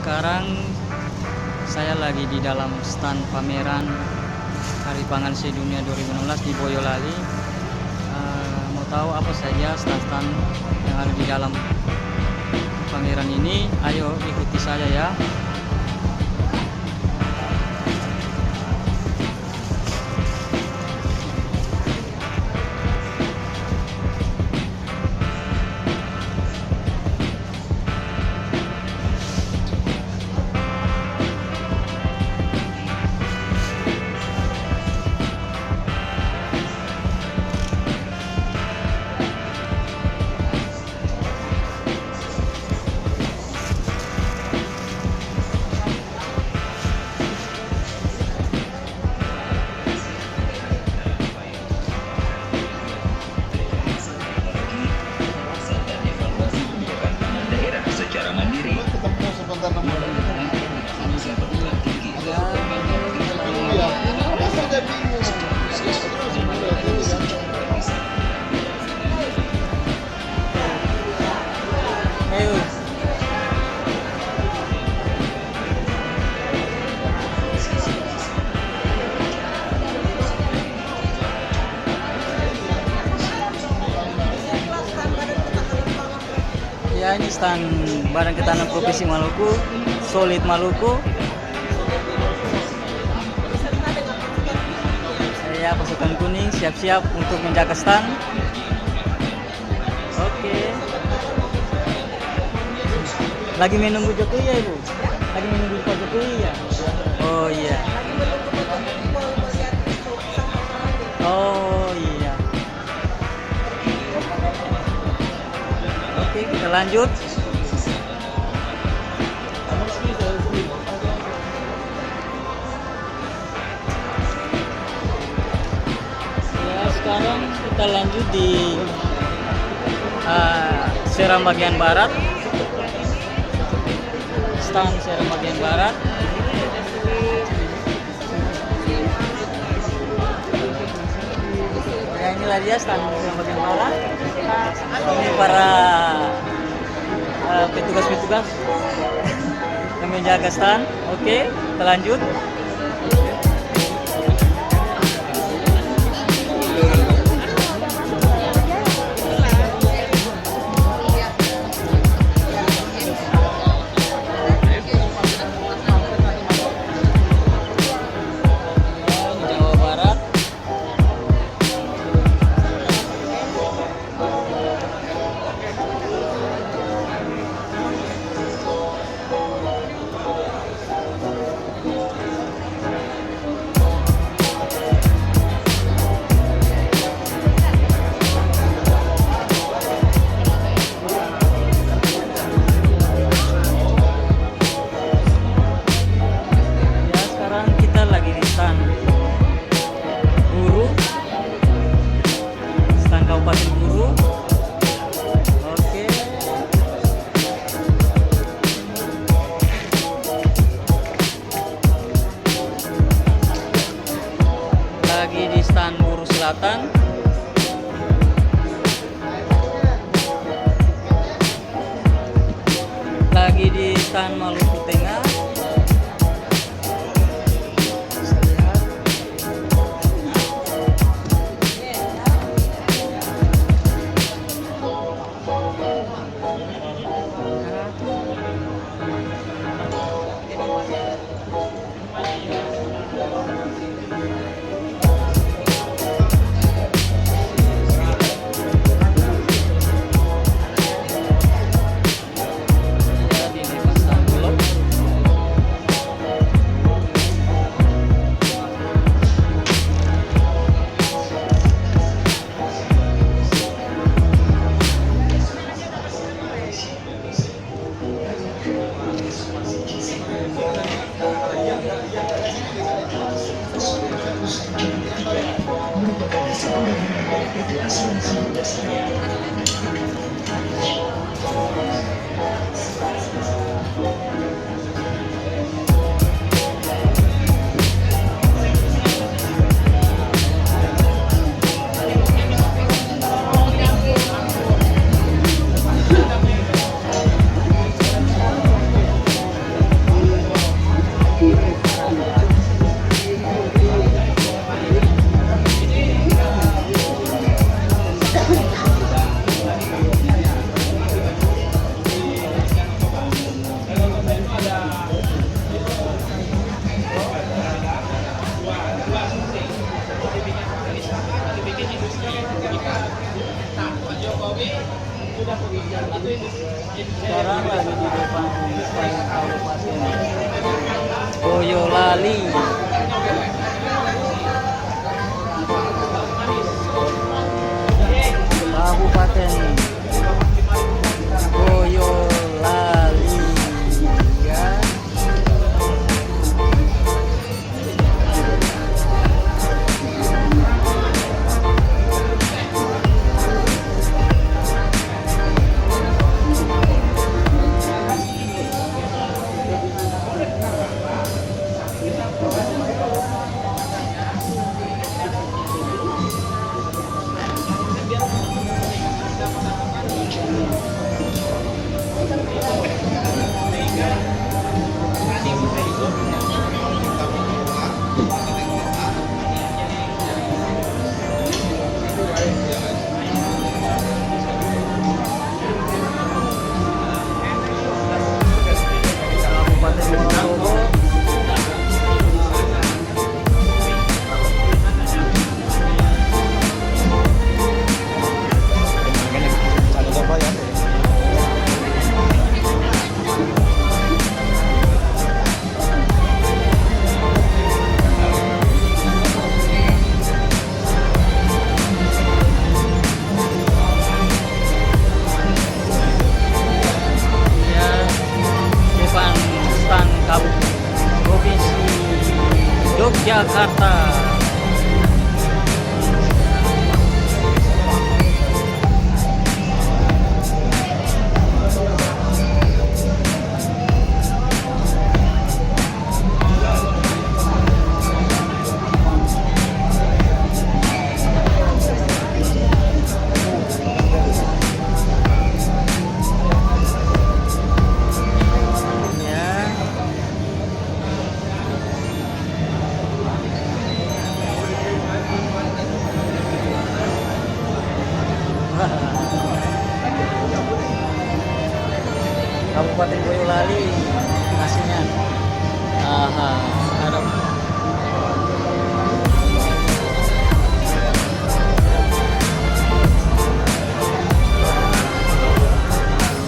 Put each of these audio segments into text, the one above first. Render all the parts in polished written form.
Sekarang saya lagi di dalam stand pameran Hari Pangan Sedunia 2016 di Boyolali. Mau tahu apa saja stand-stand yang ada di dalam pameran ini? Ayo ikuti saya ya. Ya, ini stand Badan Ketahanan Provinsi Maluku, Solid Maluku. Saya pasukan kuning siap-siap untuk menjaga stand. Oke. Lagi menunggu Jokowi ya, Ibu? Lagi menunggu Pak Jokowi ya? Oh iya. Oh iya. Oke, kita lanjut. Ya, sekarang kita lanjut di Seram bagian barat. Stand Seram bagian barat. Ya, inilah dia stand Seram bagian barat. Ini para petugas-petugas yang menjaga stand. Oke, kita lanjut. Jawa Barat. Kabupaten Buru. Oke. Lagi di stand Buru Selatan. Lagi di stand Maluku Tengah. di depan Stan Kabupaten Boyolali. Kabupaten Boyolali ya. Kabupaten Wonosobo. Ya, depan Stan Provinsi Yogyakarta. Ya. Kabupaten Boyolali nasinya. Aha, ada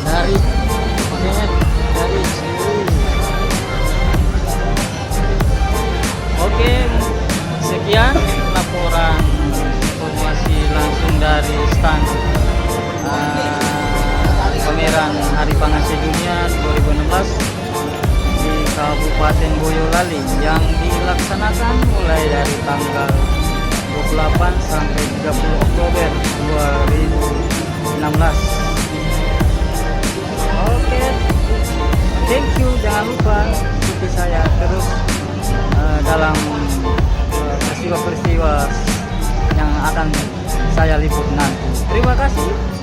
dari makanya dari sini. Oke, sekian laporan informasi langsung dari Stan pameran Hari Pangan Sedunia 2016 di Kabupaten Boyolali yang dilaksanakan mulai dari tanggal 28 sampai 30 Oktober 2016. Oke, thank you. Jangan lupa ikuti saya terus dalam peristiwa-peristiwa yang akan saya liput nanti. Terima kasih.